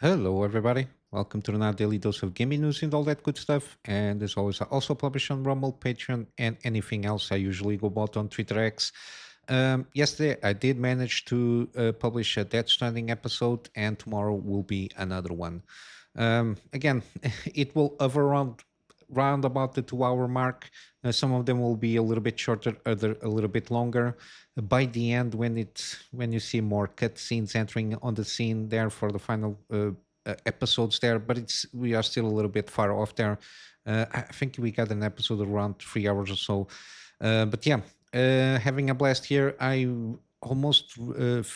Hello, everybody. Welcome to another daily dose of gaming news and all that good stuff. And as always, I also publish on Rumble, Patreon, and anything else I usually go about on Twitter X. Yesterday, I did manage to publish a Death Stranding episode, and tomorrow will be another one. Again, it will hover round about the 2 hour mark. Some of them will be a little bit shorter, other a little bit longer. By the end, when you see more cutscenes entering on the scene there for the final episodes there, but it's we are still a little bit far off there. I think we got an episode around 3 hours or so. But yeah, having a blast here. I almost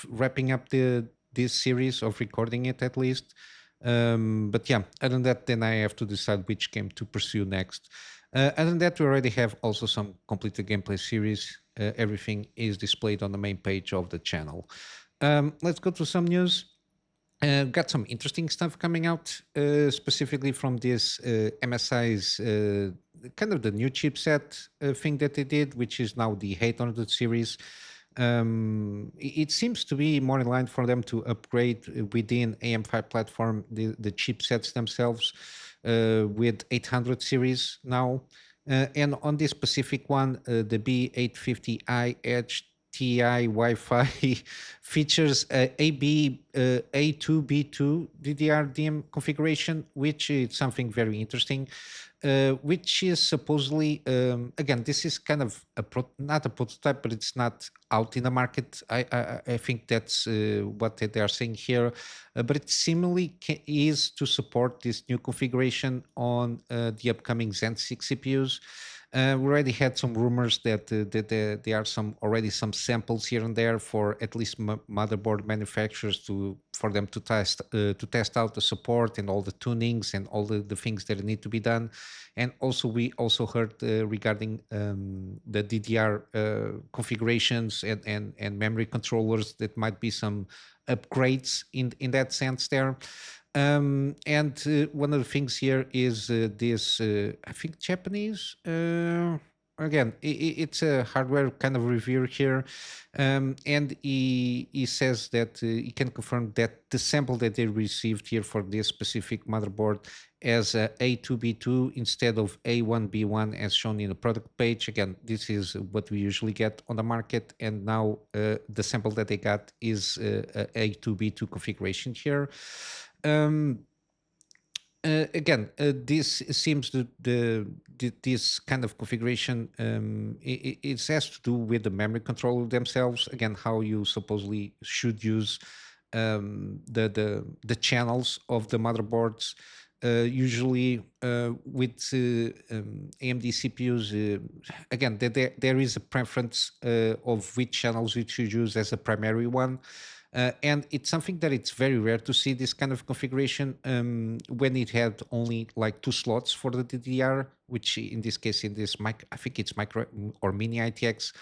wrapping up the this series of recording it at least. But yeah, other than that, then I have to decide which game to pursue next. Other than that, we already have also some completed gameplay series. Everything is displayed on the main page of the channel. Let's go to some news. Got some interesting stuff coming out, specifically from this MSI's kind of the new chipset thing that they did, which is now the 800 series. It seems to be more in line for them to upgrade within AM5 platform the chipsets themselves with 800 series now. And on this specific one, the B850i Edge TI Wi-Fi features AB A2B2 DDR DIMM configuration, which is something very interesting. Which is supposedly again, this is kind of not a prototype, but it's not out in the market. I think that's what they are saying here, but it similarly is to support this new configuration on the upcoming Zen 6 CPUs. We already had some rumors that there are some samples here and there for at least motherboard manufacturers for them to test out the support and all the tunings and all the things that need to be done. And also we also heard regarding the DDR configurations and memory controllers that might be some upgrades in that sense there. And one of the things here is this, I think, Japanese. Again, it's a hardware kind of review here, and he says that he can confirm that the sample that they received here for this specific motherboard as A2B2 instead of A1B1 as shown in the product page. Again, this is what we usually get on the market, and now the sample that they got is A2B2 configuration here. Um, Again, this seems this kind of configuration. It has to do with the memory controller themselves. Again, how you supposedly should use the channels of the motherboards. Usually, with AMD CPUs, again, there is a preference of which channels you should use as a primary one. And it's something that it's very rare to see this kind of configuration when it had only like two slots for the DDR, which in this case, I think it's micro or mini ITX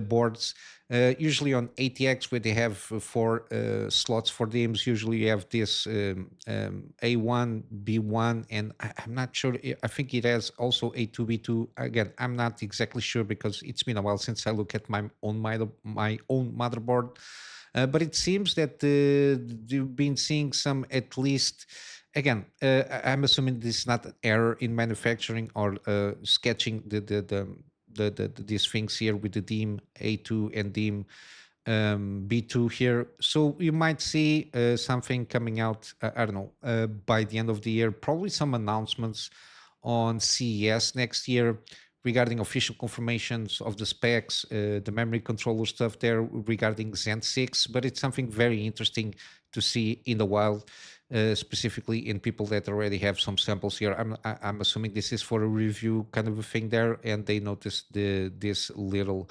boards. Usually on ATX, where they have four slots for DIMMs, usually you have this A1, B1, and I'm not sure. I think it has also A2, B2. Again, I'm not exactly sure because it's been a while since I look at my own motherboard. But it seems that you've been seeing some, at least, again, I'm assuming this is not an error in manufacturing or sketching these things here with the DIMM A2 and DIMM B2 here. So you might see something coming out, I don't know, by the end of the year, probably some announcements on CES next year regarding official confirmations of the specs, the memory controller stuff there regarding Zen 6, but it's something very interesting to see in the wild, specifically in people that already have some samples here. I'm assuming this is for a review kind of a thing there, and they noticed this little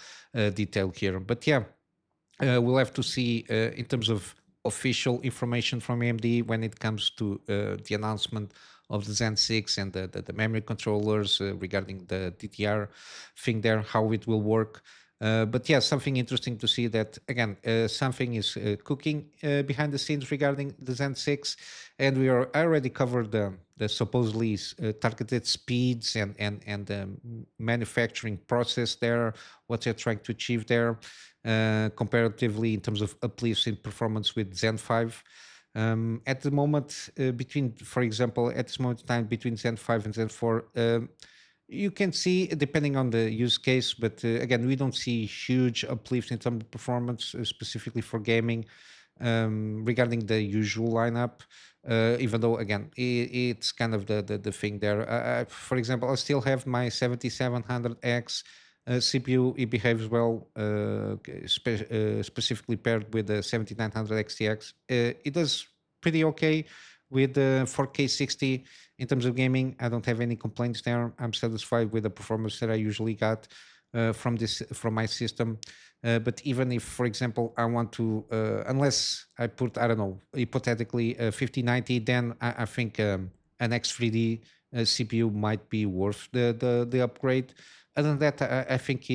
detail here. But yeah, we'll have to see in terms of official information from AMD when it comes to the announcement of the Zen 6 and the memory controllers regarding the DDR thing there, how it will work. But yeah, something interesting to see that, again, something is cooking behind the scenes regarding the Zen 6. And I already covered the supposedly targeted speeds and the manufacturing process there, what they're trying to achieve there comparatively in terms of uplifts in performance with Zen 5. At the moment, between, for example, at this moment in time, between Zen 5 and Zen 4, you can see, depending on the use case, but again, we don't see huge uplift in terms of performance, specifically for gaming, regarding the usual lineup. Even though, again, it's kind of the thing there. For example, I still have my 7700X CPU. It behaves well, specifically paired with the 7900 XTX. It does pretty okay with the 4K 60 in terms of gaming. I don't have any complaints there. I'm satisfied with the performance that I usually got from my system. But even if, for example, I want to, unless I put, I don't know, hypothetically 5090, then I think an X3D CPU might be worth the upgrade. Other than that, I think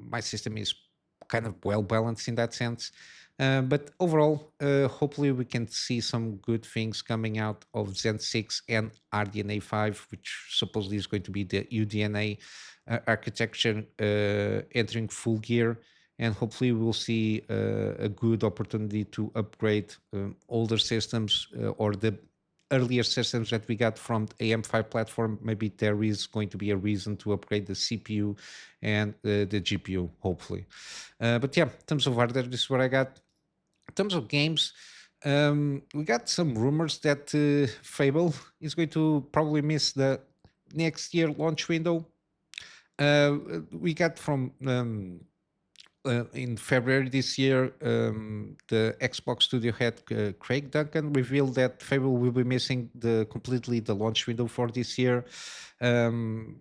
my system is kind of well balanced in that sense. But overall, hopefully we can see some good things coming out of Zen 6 and RDNA 5, which supposedly is going to be the UDNA architecture entering full gear. And hopefully we'll see a good opportunity to upgrade older systems or the earlier systems that we got from the AM5 platform. Maybe there is going to be a reason to upgrade the CPU and the GPU, hopefully. But yeah, in terms of hardware, this is what I got. In terms of games, we got some rumors that Fable is going to probably miss the next year launch window. We got from in February this year, the Xbox studio head Craig Duncan revealed that Fable will be missing completely the launch window for this year, um,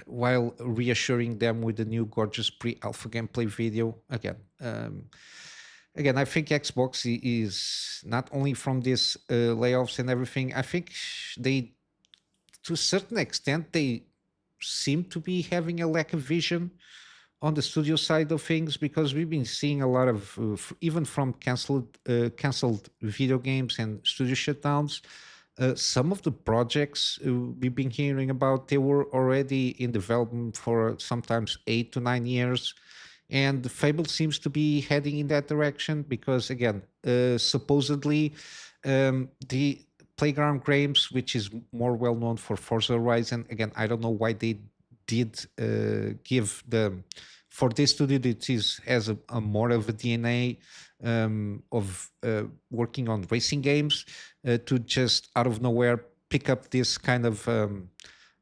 while reassuring them with the new gorgeous pre-alpha gameplay video. Again, I think Xbox is not only from these layoffs and everything. I think they, to a certain extent, they seem to be having a lack of vision on the studio side of things, because we've been seeing a lot of even from canceled video games and studio shutdowns. Some of the projects we've been hearing about, they were already in development for sometimes 8 to 9 years, and Fable seems to be heading in that direction because, again, supposedly the Playground Games, which is more well known for Forza Horizon. Again, I don't know why they did give the for this studio that is has a more of a DNA of working on racing games, to just out of nowhere pick up this kind of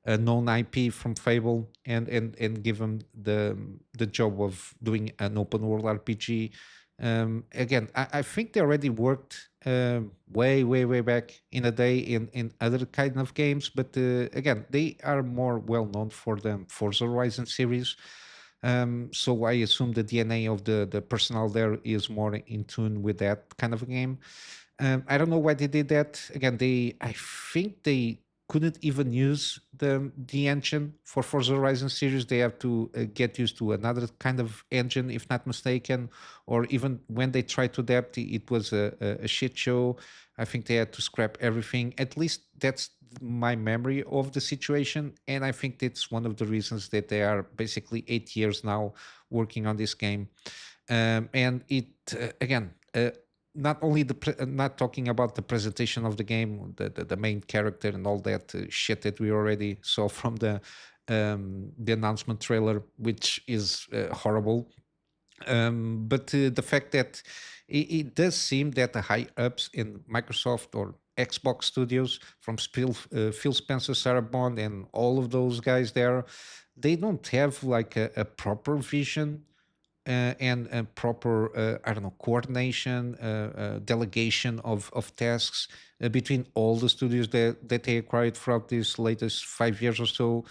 a known IP from Fable and give them the job of doing an open world RPG. Again, I think they already worked way back in the day in other kind of games, but again, they are more well known for the Forza Horizon series. So I assume the DNA of the personnel there is more in tune with that kind of a game. I don't know why they did that. Again, I think they couldn't even use the engine for Forza Horizon series. They have to get used to another kind of engine, if not mistaken. Or even when they tried to adapt, it was a shit show. I think they had to scrap everything. At least that's my memory of the situation, and I think that's one of the reasons that they are basically 8 years now working on this game. And it again. Not only not talking about the presentation of the game, the main character and all that shit that we already saw from the announcement trailer, which is horrible. But the fact that it does seem that the high ups in Microsoft or Xbox Studios, from Phil Spencer, Sarah Bond, and all of those guys there, they don't have like a proper vision and proper, I don't know, coordination, delegation of tasks between all the studios that they acquired throughout these latest 5 years or so,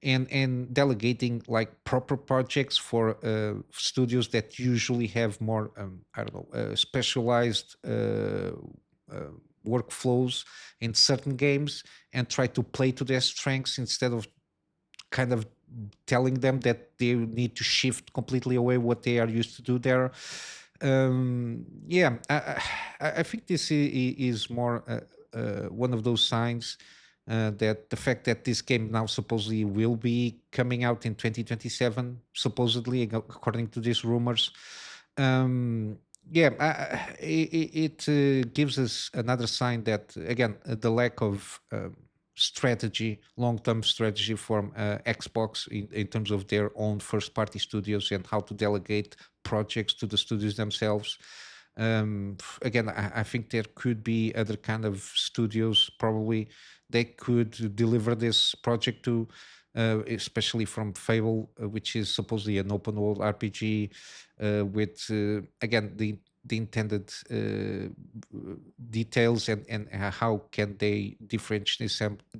and delegating like proper projects for studios that usually have more, I don't know, specialized workflows in certain games, and try to play to their strengths instead of kind of telling them that they need to shift completely away what they are used to do there. Yeah, I think this is more one of those signs that the fact that this game now supposedly will be coming out in 2027, supposedly according to these rumors. Yeah, it gives us another sign that again the lack of strategy, long-term strategy from Xbox in terms of their own first-party studios and how to delegate projects to the studios themselves. Again, I think there could be other kind of studios probably they could deliver this project to, especially from Fable, which is supposedly an open world RPG with again the intended details and how can they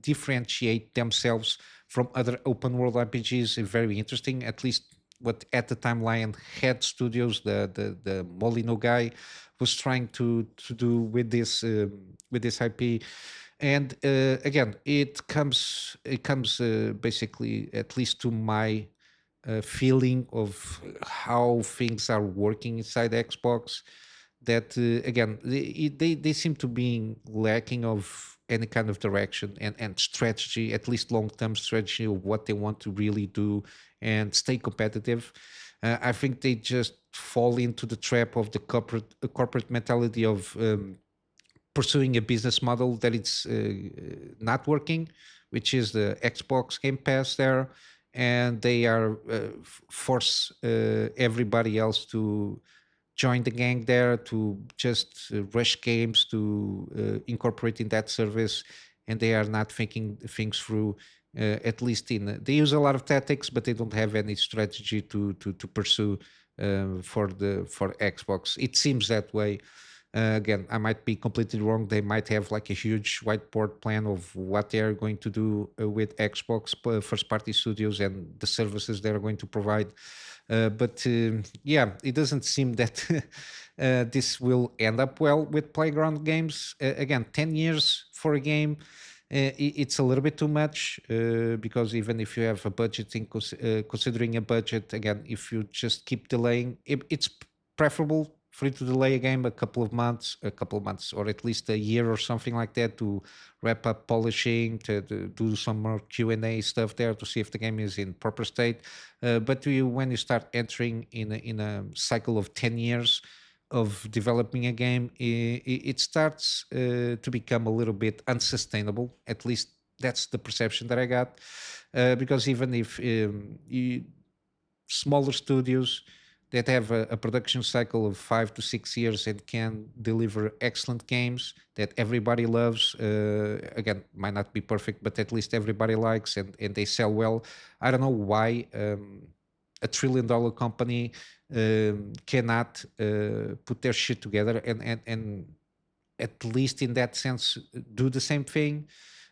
differentiate themselves from other open world RPGs is very interesting. At least what at the time Lion Head Studios, the Molino guy, was trying to do with this IP. And again, it comes basically, at least to my feeling of how things are working inside Xbox, that again they seem to be lacking of any kind of direction and strategy, at least long-term strategy of what they want to really do and stay competitive. I think they just fall into the trap of the corporate mentality of pursuing a business model that it's not working, which is the Xbox Game Pass there, and they are force everybody else to join the gang there to just rush games to incorporate in that service, and they are not thinking things through. At least they use a lot of tactics, but they don't have any strategy to pursue for Xbox. It seems that way. Again, I might be completely wrong. They might have like a huge whiteboard plan of what they are going to do with Xbox first party studios and the services they're going to provide. But yeah, it doesn't seem that this will end up well with Playground Games. Again, 10 years for a game. It's a little bit too much because even if you have a budgeting, considering a budget, again, if you just keep delaying, it's preferable for you to delay a game a couple of months, or at least a year or something like that to wrap up polishing, to do some more Q&A stuff there to see if the game is in proper state. But when you start entering in a cycle of 10 years of developing a game, it starts to become a little bit unsustainable. At least that's the perception that I got. Because even if smaller studios that have a production cycle of 5 to 6 years and can deliver excellent games that everybody loves. Again, might not be perfect, but at least everybody likes and they sell well. I don't know why a $1 trillion company cannot put their shit together and at least in that sense do the same thing,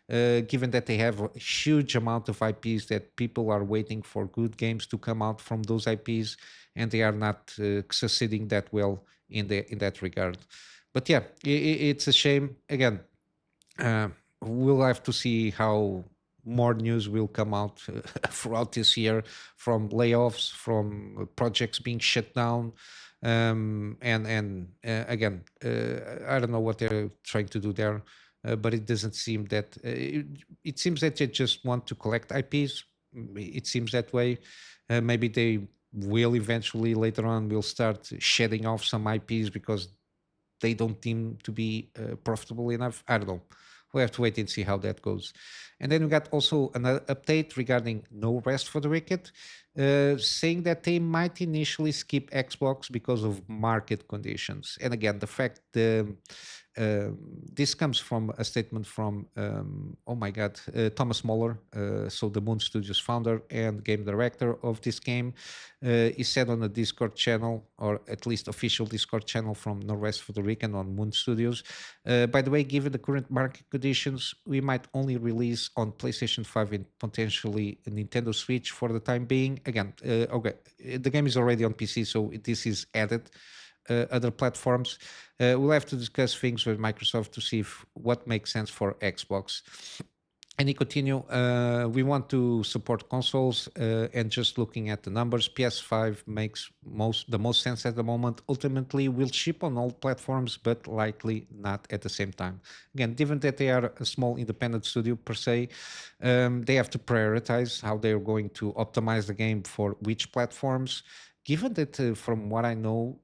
given that they have a huge amount of IPs that people are waiting for good games to come out from those IPs, and they are not succeeding that well in that regard. But yeah, it's a shame. Again, uh, we'll have to see how more news will come out throughout this year, from layoffs, from projects being shut down, and again, I don't know what they're trying to do there, but it doesn't seem that it seems that they just want to collect IPs. It seems that way. Maybe they will eventually later on will start shedding off some IPs because they don't seem to be profitable enough. I don't know. We have to wait and see how that goes. And then we got also another update regarding No Rest for the Wicked, saying that they might initially skip Xbox because of market conditions. And again, the fact this comes from a statement from oh my god, Thomas Muller, so the Moon Studios founder and game director of this game. He said on a Discord channel, or at least official Discord channel from No Rest for the Wicked on Moon Studios. By the way, given the current market conditions, we might only release on PlayStation 5 and potentially a Nintendo Switch for the time being. Again, okay, the game is already on PC, so this is added. Other platforms. We'll have to discuss things with Microsoft to see what makes sense for Xbox. And he continue, we want to support consoles, and just looking at the numbers, PS5 makes the most sense at the moment. Ultimately, will ship on all platforms, but likely not at the same time. Again, given that they are a small independent studio per se, they have to prioritize how they're going to optimize the game for which platforms. Given that, from what I know,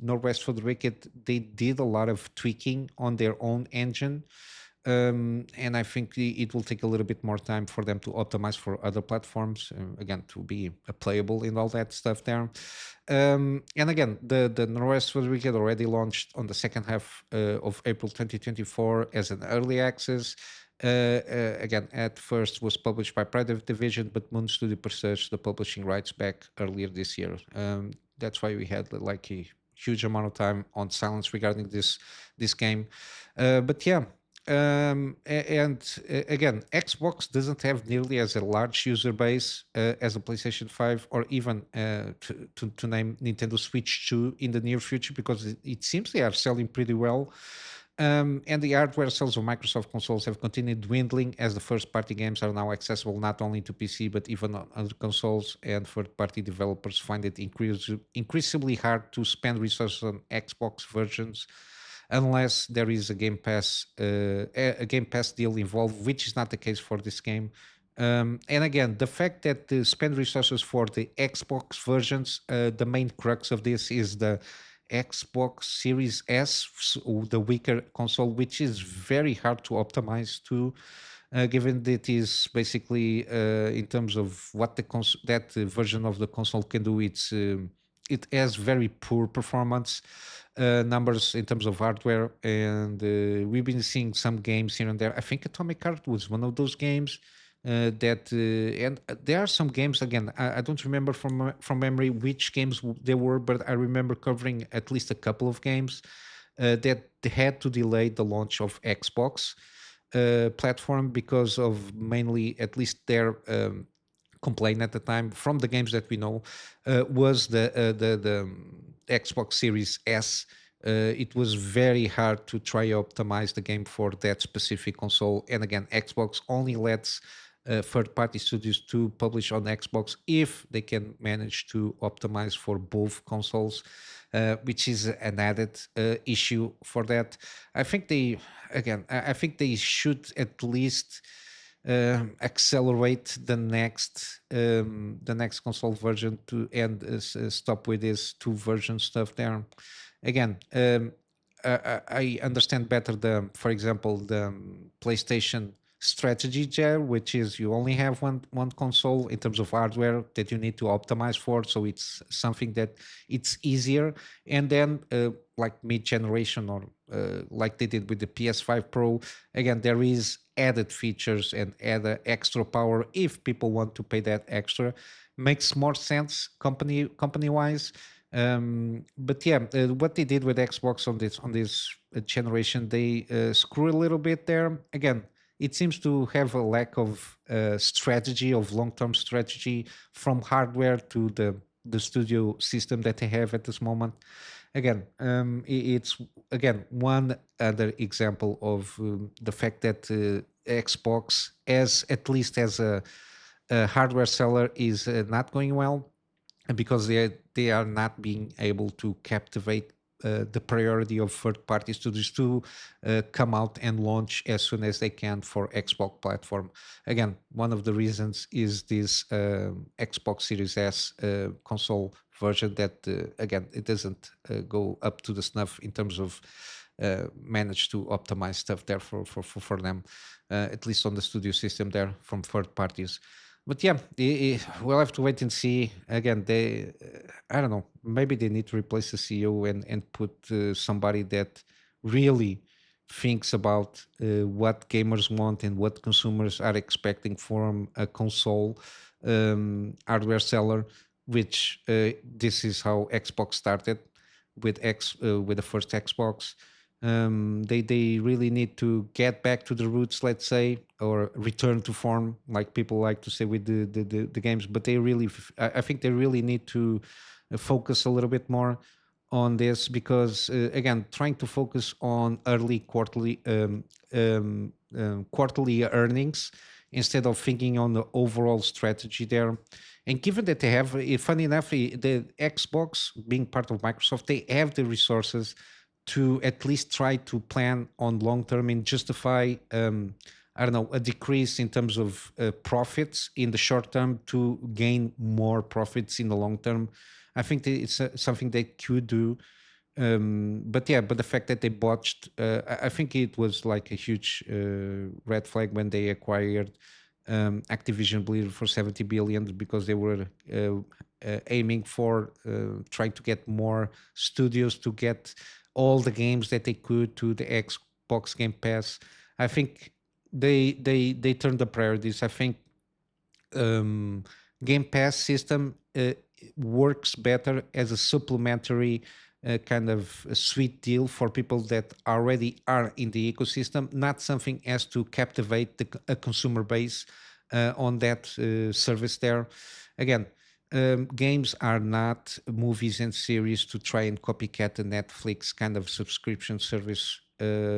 Northwest for the Wicked, they did a lot of tweaking on their own engine, and I think it will take a little bit more time for them to optimize for other platforms, again, to be playable and all that stuff there. And again, the Northwest for the Wicked already launched on the second half of April 2024 as an early access. Again, at first was published by Private Division, but Moon Studio purchased the publishing rights back earlier this year. That's why we had like a huge amount of time on silence regarding this game. But yeah, again, Xbox doesn't have nearly as a large user base as a PlayStation 5, or even to name Nintendo Switch 2 in the near future, because it seems they are selling pretty well. And the hardware sales of Microsoft consoles have continued dwindling, as the first-party games are now accessible not only to PC but even on other consoles, and third-party developers find it increasingly hard to spend resources on Xbox versions unless there is a a Game Pass deal involved, which is not the case for this game. And again, the fact that the spend resources for the Xbox versions, the main crux of this is the Xbox Series S, the weaker console, which is very hard to optimize to, given that it is basically, in terms of what that version of the console can do, it has very poor performance numbers in terms of hardware, and we've been seeing some games here and there. I think Atomic Heart was one of those games and there are some games, again, I don't remember from memory which games they were, but I remember covering at least a couple of games that they had to delay the launch of Xbox platform because of mainly, at least their complaint at the time from the games that we know, was the Xbox Series S. It was very hard to try optimize the game for that specific console, and again, Xbox only lets third-party studios to publish on Xbox if they can manage to optimize for both consoles, which is an added issue for that. I think I think they should at least accelerate the next console version to and stop with this two version stuff there. Again, I understand better for example, the PlayStation strategy there, which is you only have one console in terms of hardware that you need to optimize for, so it's something that it's easier. And then like mid generation, or like they did with the PS5 Pro, again, there is added features and added extra power if people want to pay that extra. Makes more sense company wise. But yeah, what they did with Xbox on this generation, they screw a little bit there. Again, it seems to have a lack of strategy, of long-term strategy, from hardware to the studio system that they have at this moment. Again, it's again one other example of the fact that Xbox, as at least as a hardware seller, is not going well, because they are not being able to captivate the priority of third party studios to come out and launch as soon as they can for Xbox platform. Again, one of the reasons is this Xbox Series S console version that again, it doesn't go up to the snuff in terms of manage to optimize stuff there for them, at least on the studio system there from third parties. But yeah, we'll have to wait and see. Again, I don't know, maybe they need to replace the CEO and put somebody that really thinks about what gamers want and what consumers are expecting from a console hardware seller, which this is how Xbox started with the first Xbox. They really need to get back to the roots, let's say, or return to form, like people like to say with the games. But they really, I think they really need to focus a little bit more on this, because again, trying to focus on early quarterly quarterly earnings instead of thinking on the overall strategy there. And given that they have, funny enough, the Xbox being part of Microsoft, they have the resources to at least try to plan on long term and justify, I don't know, a decrease in terms of profits in the short term to gain more profits in the long term. I think that it's something they could do. But yeah, but the fact that they botched, I think it was like a huge red flag when they acquired Activision Blizzard for 70 billion, because they were aiming for trying to get more studios to get all the games that they could to the Xbox Game Pass. I think they turned the priorities. I think um, Game Pass system works better as a supplementary kind of a sweet deal for people that already are in the ecosystem, not something as to captivate a consumer base on that service there. Again, games are not movies and series to try and copycat a Netflix kind of subscription service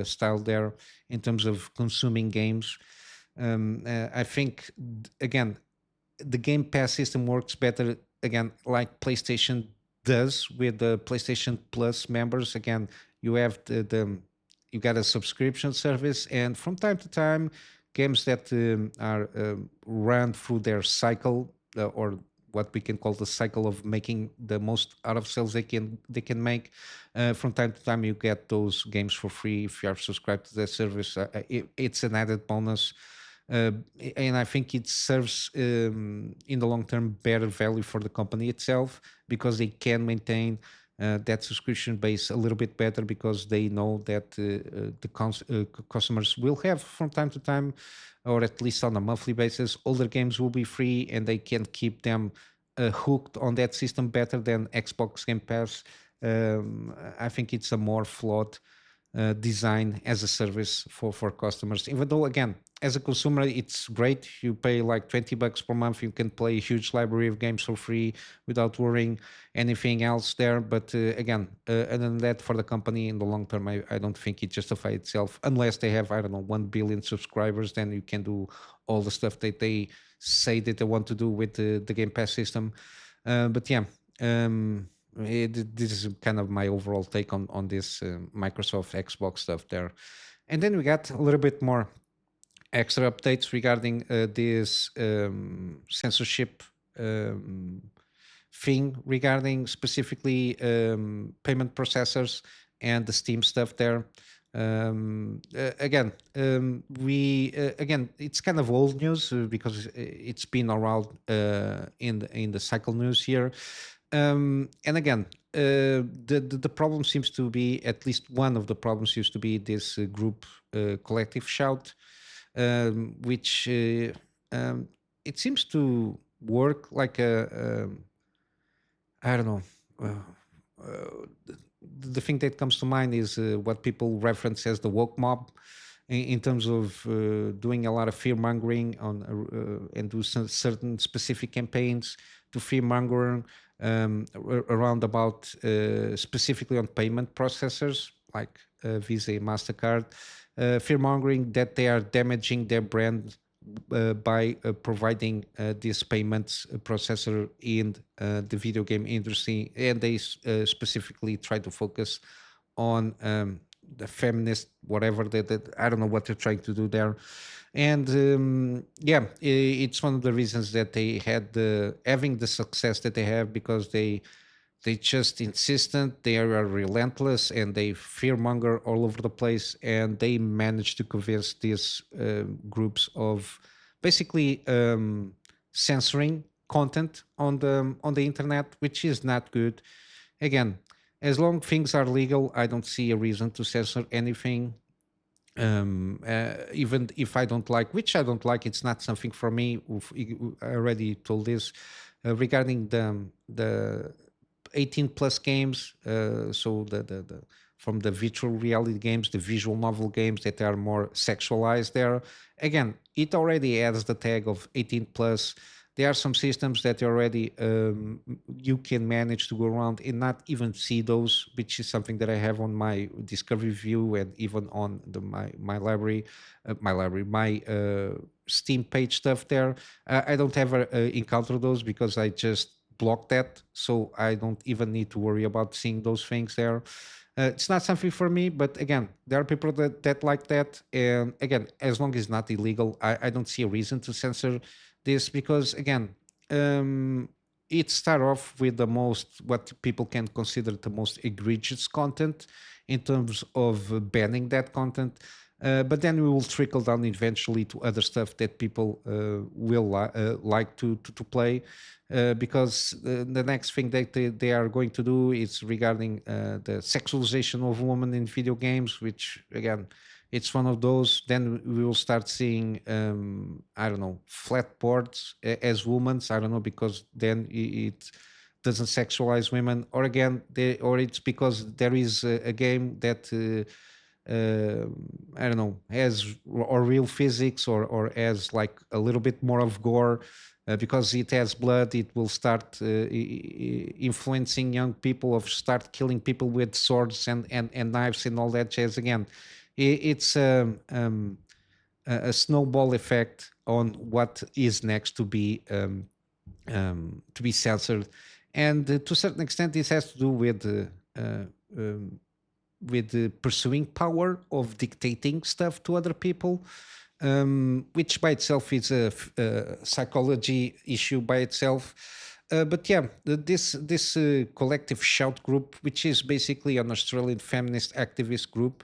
style there in terms of consuming games. I think, again, the Game Pass system works better, again, like PlayStation does with the PlayStation Plus members. Again, you have you got a subscription service, and from time to time, games that are run through their cycle, or what we can call the cycle of making the most out of sales they can make. From time to time, you get those games for free if you are subscribed to that service. It's an added bonus. uh, and I think it serves in the long term better value for the company itself, because they can maintain that subscription base a little bit better, because they know that customers will have from time to time, or at least on a monthly basis, older games will be free, and they can keep them hooked on that system better than Xbox Game Pass. I think it's a more flawed design as a service for customers. Even though, again, as a consumer, it's great. You pay like $20 per month, you can play a huge library of games for free without worrying anything else there. But again, other than that, for the company in the long term, I don't think it justifies itself, unless they have, I don't know, 1 billion subscribers. Then you can do all the stuff that they say that they want to do with the Game Pass system. But yeah, this is kind of my overall take on this Microsoft Xbox stuff there. And then we got a little bit more extra updates regarding this censorship um, thing, regarding specifically payment processors and the Steam stuff there. Again, we again, it's kind of old news because it's been around in the cycle news here. And again, the problem seems to be, at least one of the problems seems to be this group collective shout, which it seems to work like I don't know. The thing that comes to mind is what people reference as the woke mob, in terms of doing a lot of fear mongering on and do some certain specific campaigns to fear monger around about specifically on payment processors like Visa, Mastercard, fear mongering that they are damaging their brand by providing this payments processor in the video game industry, and they specifically try to focus on the feminist whatever that I don't know what they're trying to do there. And yeah, it's one of the reasons that they had having the success that they have, because they just insistent, they are relentless, and they fearmonger all over the place, and they manage to convince these groups of basically censoring content on the internet, which is not good. Again, as long things are legal, I don't see a reason to censor anything. Even if I don't like, which I don't like, it's not something for me. I already told this regarding the 18 plus games. So the from the virtual reality games, the visual novel games that are more sexualized there. Again, it already adds the tag of 18 plus. there are some systems that already you can manage to go around and not even see those, which is something that I have on my discovery view and even on my library, my Steam page stuff there. I don't ever encounter those because I just block that, so I don't even need to worry about seeing those things there. It's not something for me, but again, there are people that like that. And again, as long as it's not illegal, I don't see a reason to censor this because, again, um, it start off with the most, what people can consider the most egregious content in terms of banning that content. But then we will trickle down eventually to other stuff that people will like to play, because the next thing that they are going to do is regarding the sexualization of women in video games, which again, it's one of those. Then we will start seeing, I don't know, flat boards as women's. I don't know, because then it doesn't sexualize women, or again, or it's because there is a game that. I don't know, has or real physics, or has like a little bit more of gore, because it has blood. It will start influencing young people of start killing people with swords and knives and all that jazz. Again, it's a snowball effect on what is next to be censored, and to a certain extent, this has to do with the pursuing power of dictating stuff to other people, which by itself is a psychology issue by itself. But yeah, this collective shout group, which is basically an Australian feminist activist group,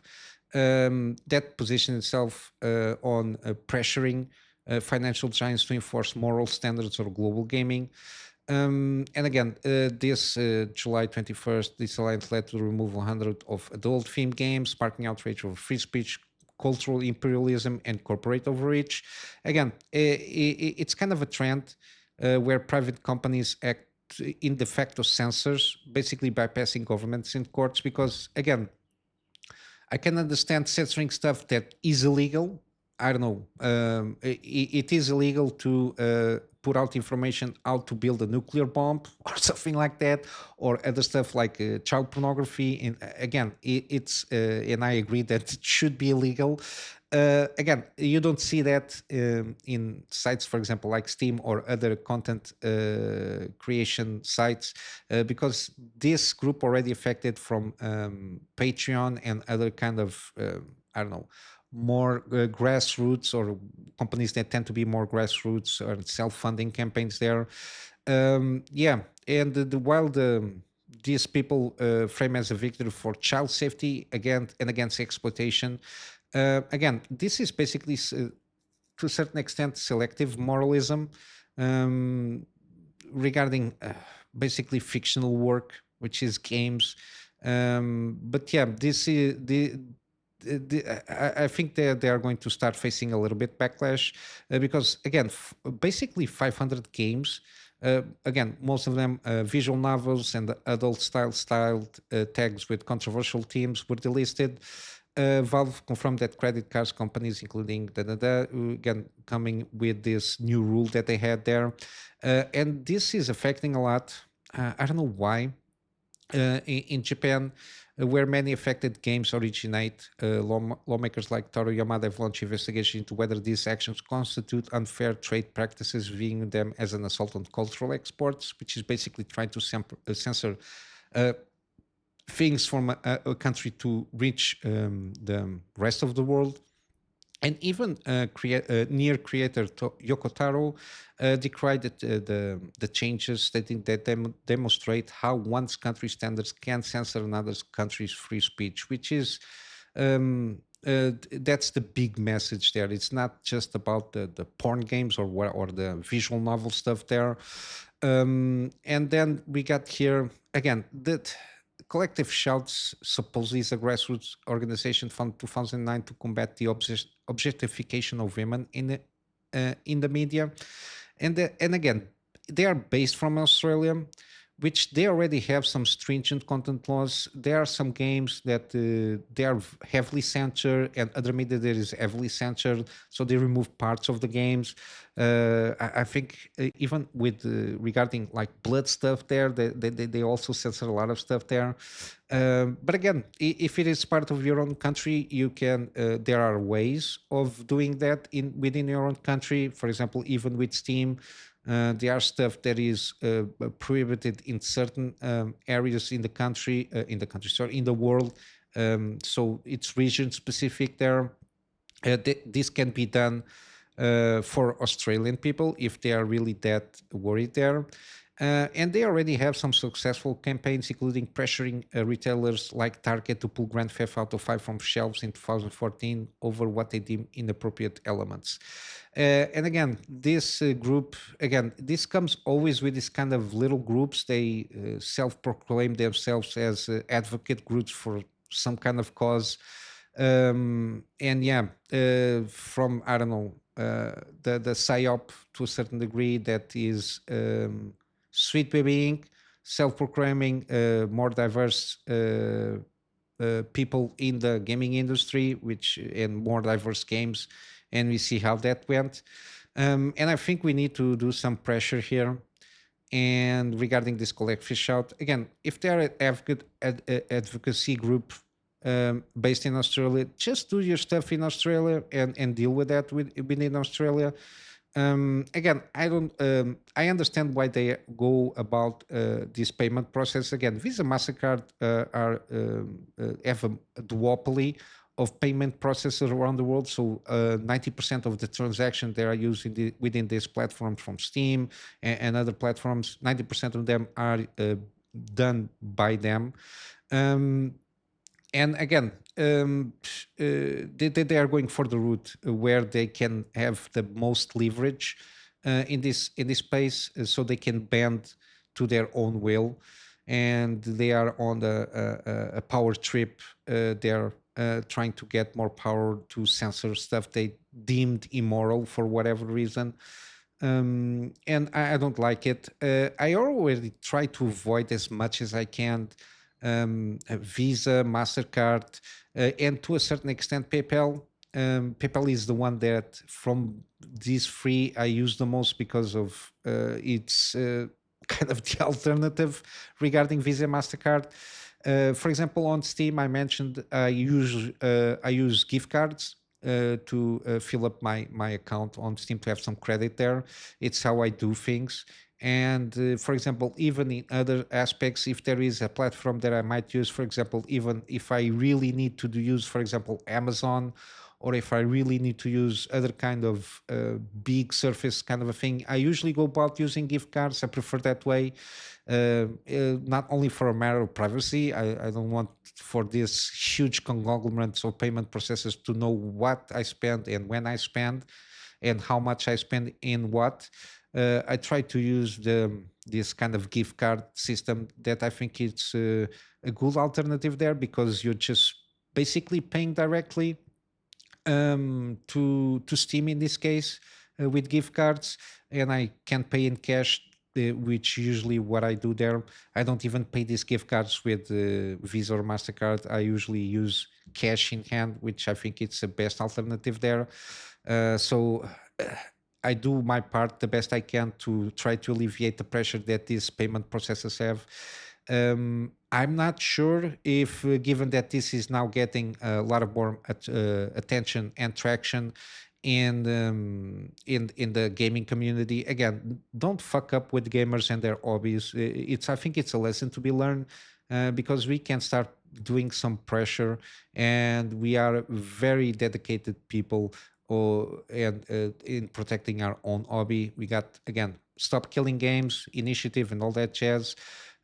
that positions itself on pressuring financial giants to enforce moral standards of global gaming. And again, this July 21st, this alliance led to the removal of 100 of adult-themed games, sparking outrage over free speech, cultural imperialism, and corporate overreach. Again, it's kind of a trend where private companies act in de facto censors, basically bypassing governments and courts, because, again, I can understand censoring stuff that is illegal. I don't know. It is illegal to put out information how to build a nuclear bomb or something like that, or other stuff like child pornography. And again, it's and I agree that it should be illegal. Again, you don't see that in sites, for example, like Steam or other content creation sites, because this group already affected from Patreon and other kind of, I don't know, more grassroots, or companies that tend to be more grassroots or self-funding campaigns there. Yeah, and while these people frame as a victory for child safety again and against exploitation, again, this is basically to a certain extent selective moralism, um, regarding basically fictional work, which is games. But yeah, this is I think they are going to start facing a little bit backlash, because again, basically 500 games. Again, most of them visual novels and adult styled tags with controversial themes were delisted. Valve confirmed that credit cards companies, including again coming with this new rule that they had there, and this is affecting a lot. I don't know why. In Japan, where many affected games originate, lawmakers like Toru Yamada have launched investigation into whether these actions constitute unfair trade practices, viewing them as an assault on cultural exports, which is basically trying to censor uh, things from a country to reach the rest of the world. And even near creator Yoko Taro decried the changes, stating that they demonstrate how one's country standards can censor another country's free speech, which is that's the big message there. It's not just about the porn games or the visual novel stuff there. And then we got here again that Collective Shouts supposedly is a grassroots organization founded 2009 to combat the objectification of women in the media, and again, they are based from Australia, which they already have some stringent content laws. There are some games that they are heavily censored, and other media that is heavily censored, so they remove parts of the games. I think even with regarding like blood stuff there, they also censor a lot of stuff there. But again, if it is part of your own country, you can. There are ways of doing that in within your own country. For example, even with Steam, there are stuff that is prohibited in certain areas in the country, sorry, in the world. So it's region specific there. This can be done for Australian people if they are really that worried there. And they already have some successful campaigns, including pressuring retailers like Target to pull Grand Theft Auto 5 from shelves in 2014 over what they deem inappropriate elements. And again, this group, again, this comes always with this kind of little groups. They self-proclaim themselves as advocate groups for some kind of cause. And yeah, from I don't know the psyop to a certain degree that is Sweet Baby Inc. self-proclaiming more diverse people in the gaming industry, which and more diverse games, and we see how that went. And I think we need to do some pressure here. And regarding this collect fish out, again, if they're an advocacy group based in Australia, just do your stuff in Australia and deal with that within Australia. Again, I don't. I understand why they go about this payment process. Again, Visa, Mastercard are have a duopoly of payment processors around the world. So 90% of the transactions they are using within this platform from Steam and other platforms, 90% of them are done by them. Um, and again, they are going for the route where they can have the most leverage in this space, so they can bend to their own will, and they are on a power trip. They're trying to get more power to censor stuff they deemed immoral for whatever reason. And I don't like it. I already try to avoid as much as I can Visa, Mastercard, and to a certain extent PayPal. PayPal is the one that from these three I use the most because of its kind of the alternative regarding Visa, Mastercard. For example, on Steam, I mentioned I use gift cards to fill up my account on Steam to have some credit there. It's how I do things. And for example, even in other aspects, if there is a platform that I might use, for example, even if I really need to use, for example, Amazon, or if I really need to use other kind of big surface kind of a thing, I usually go about using gift cards. I prefer that way, not only for a matter of privacy. I don't want for these huge conglomerates of payment processors to know what I spend and when I spend and how much I spend in what. I try to use this kind of gift card system that I think it's a good alternative there because you're just basically paying directly to Steam in this case with gift cards, and I can pay in cash. Which usually what I do there, I don't even pay these gift cards with Visa or Mastercard. I usually use cash in hand, which I think it's the best alternative there. So I do my part the best I can to try to alleviate the pressure that these payment processors have. I'm not sure if, given that this is now getting a lot of more attention and traction in the gaming community. Again, don't fuck up with gamers and their hobbies. It's I think it's a lesson to be learned because we can start doing some pressure, and we are very dedicated people and in protecting our own hobby. We got again Stop Killing Games initiative and all that jazz.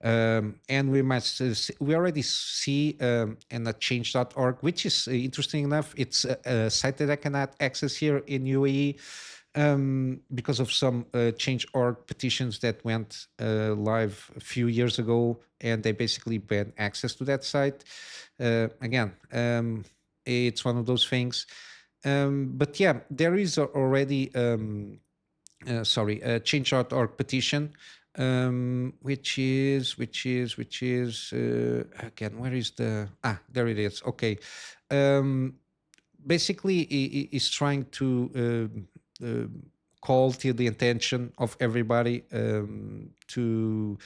And we must we already see in the change.org, which is interesting enough. It's a site that I cannot access here in UAE because of some change.org petitions that went live a few years ago, and they basically banned access to that site. Again, it's one of those things. But yeah, there is already a change.org petition which is again, where is the there it is. Okay. um, Basically is trying to call to the attention of everybody to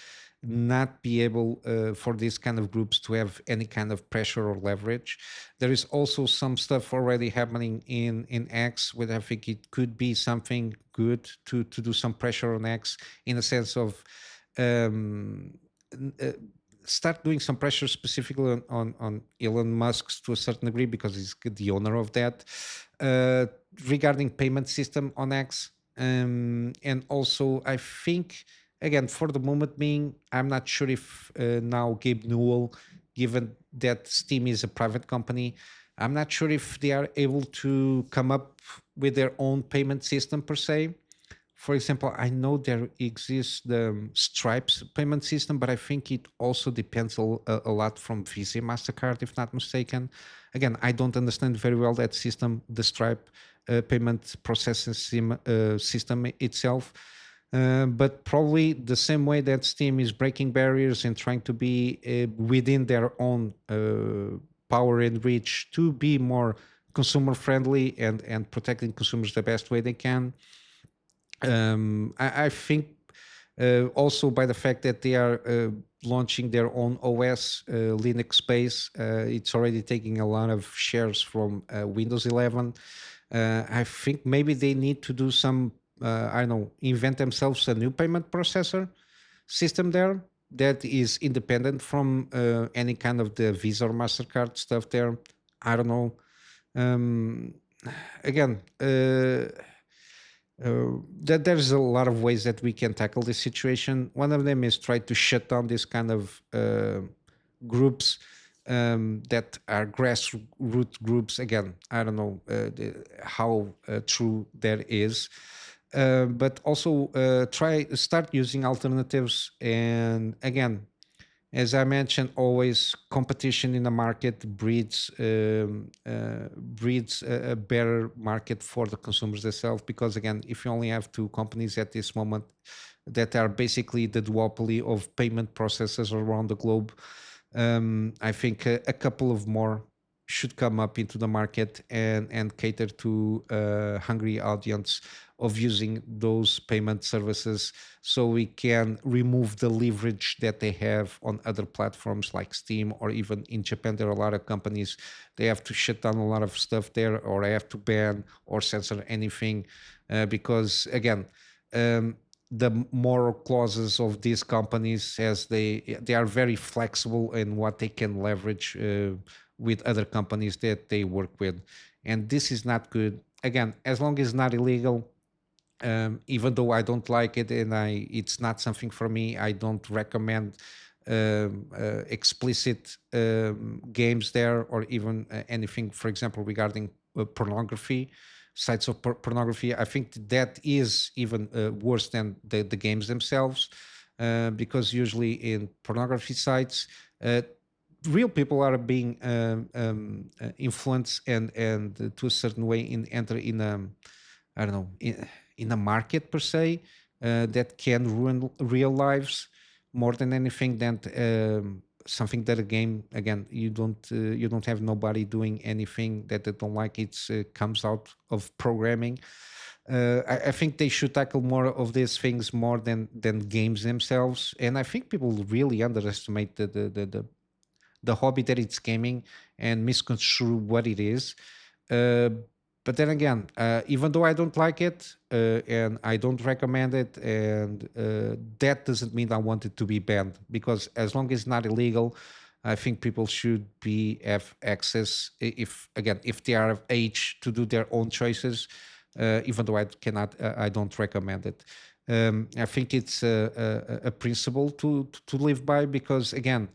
not be able for these kind of groups to have any kind of pressure or leverage. There is also some stuff already happening in X, where I think it could be something good to do some pressure on X, in a sense of um, start doing some pressure specifically on Elon Musk's to a certain degree, because he's the owner of that, uh, regarding payment system on X. And also, I think, again, for the moment being, I'm not sure if now Gabe Newell, given that Steam is a private company, I'm not sure if they are able to come up with their own payment system per se. For example, I know there exists the Stripes payment system, but I think it also depends a lot from Visa, Mastercard, if not mistaken. Again, I don't understand very well that system, the Stripe payment processing system itself. But probably the same way that Steam is breaking barriers and trying to be within their own power and reach to be more consumer friendly and protecting consumers the best way they can. I think also by the fact that they are launching their own OS, Linux space, it's already taking a lot of shares from Windows 11. I think maybe they need to do some, I don't know, invent themselves a new payment processor system there that is independent from any kind of the Visa or Mastercard stuff there. I don't know. Um, Again, that there's a lot of ways that we can tackle this situation. One of them is try to shut down this kind of groups that are grassroots groups. Again, I don't know how true that is, but also try start using alternatives. And again, as I mentioned, always competition in the market breeds a better market for the consumers themselves. Because again, if you only have two companies at this moment that are basically the duopoly of payment processors around the globe, I think a couple of more should come up into the market and cater to a hungry audience of using those payment services, so we can remove the leverage that they have on other platforms like Steam. Or even in Japan, there are a lot of companies, they have to shut down a lot of stuff there, or they have to ban or censor anything, because again, the moral clauses of these companies, as they are very flexible in what they can leverage with other companies that they work with. And this is not good. Again, as long as it's not illegal, even though I don't like it and it's not something for me, I don't recommend explicit games there, or even anything, for example, regarding pornography, sites of pornography. I think that is even worse than the games themselves, because usually in pornography sites, real people are being influenced and to a certain way in enter in a, I don't know, in a market per se, that can ruin real lives more than anything than something that a game. Again, you don't have nobody doing anything that they don't like. It's comes out of programming. I think they should tackle more of these things more than games themselves. And I think people really underestimate the hobby that it's gaming and misconstrue what it is. Uh, but then again, even though I don't like it and I don't recommend it, and that doesn't mean I want it to be banned. Because as long as it's not illegal, I think people should be have access, if again, if they are of age to do their own choices. Even though I cannot, I don't recommend it. I think it's a principle to live by. Because again,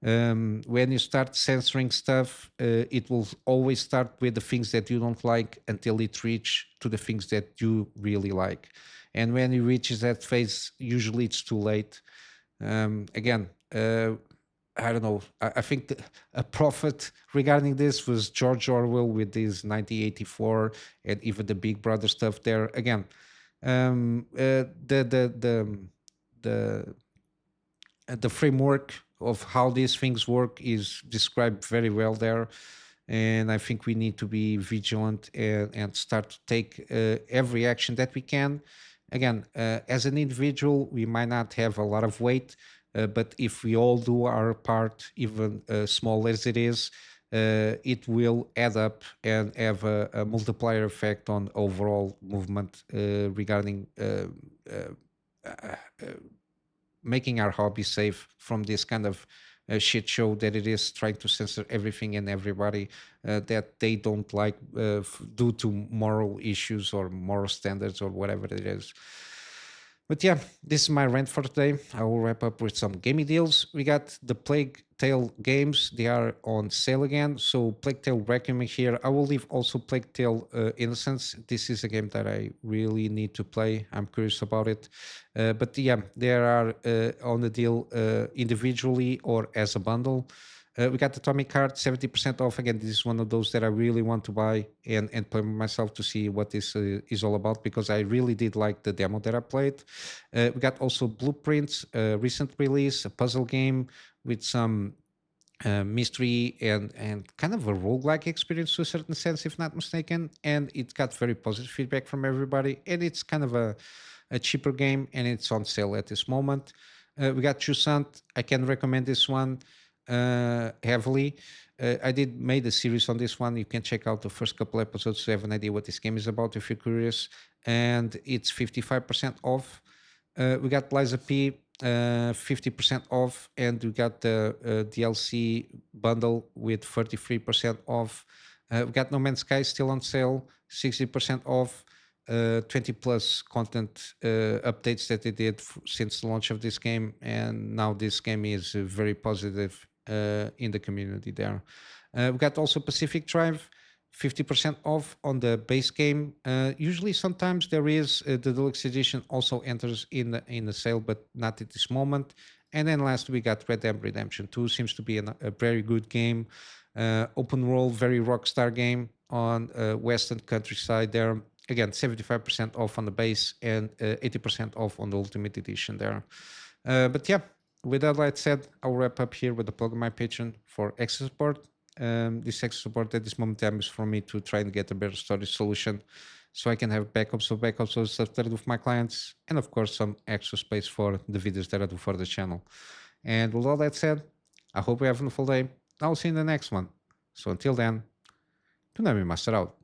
when you start censoring stuff, it will always start with the things that you don't like until it reach to the things that you really like. And when it reaches that phase, usually it's too late. Again, I don't know. I think a prophet regarding this was George Orwell with his 1984 and even the Big Brother stuff there. Again, the the framework of how these things work is described very well there. And I think we need to be vigilant and start to take every action that we can. Again, as an individual, we might not have a lot of weight, but if we all do our part, even small as it is, it will add up and have a multiplier effect on overall movement regarding making our hobby safe from this kind of shit show that it is, trying to censor everything and everybody that they don't like due to moral issues or moral standards or whatever it is. But yeah, this is my rant for today. I will wrap up with some gaming deals. We got the Plague Tale games. They are on sale again. So Plague Tale Requiem here. I will leave also Plague Tale Innocence. This is a game that I really need to play. I'm curious about it. But yeah, there are on the deal individually or as a bundle. We got the Atomic Heart 70% off. Again, this is one of those that I really want to buy and play myself to see what this is all about, because I really did like the demo that I played. We got also Blueprints, recent release, a puzzle game with some mystery and kind of a roguelike experience to a certain sense, if not mistaken. And it got very positive feedback from everybody. And it's kind of a cheaper game, and it's on sale at this moment. We got Jusant. I can recommend this one heavily. I did made a series on this one. You can check out the first couple episodes to have an idea what this game is about if you're curious. And it's 55% off. We got Liza P 50% off, and we got the DLC bundle with 33% off. We got No Man's Sky still on sale, 60% off. 20 plus content updates that they did since the launch of this game, and now this game is very positive in the community there. We got also Pacific Drive, 50% off on the base game. Usually, sometimes there is the deluxe edition also enters in the sale, but not at this moment. And then last we got Red Dead Redemption 2. Seems to be a very good game, open world, very rockstar game on western countryside there. Again, 75% off on the base and 80% off on the Ultimate Edition there. But yeah, with that said, I'll wrap up here with the plug of my Patreon for extra support. This extra support at this moment in time is for me to try and get a better storage solution so I can have backups of stuff that I do with my clients, and of course some extra space for the videos that I do for the channel. And with all that said, I hope you have a wonderful day. I'll see you in the next one. So until then, Kunamy Master out.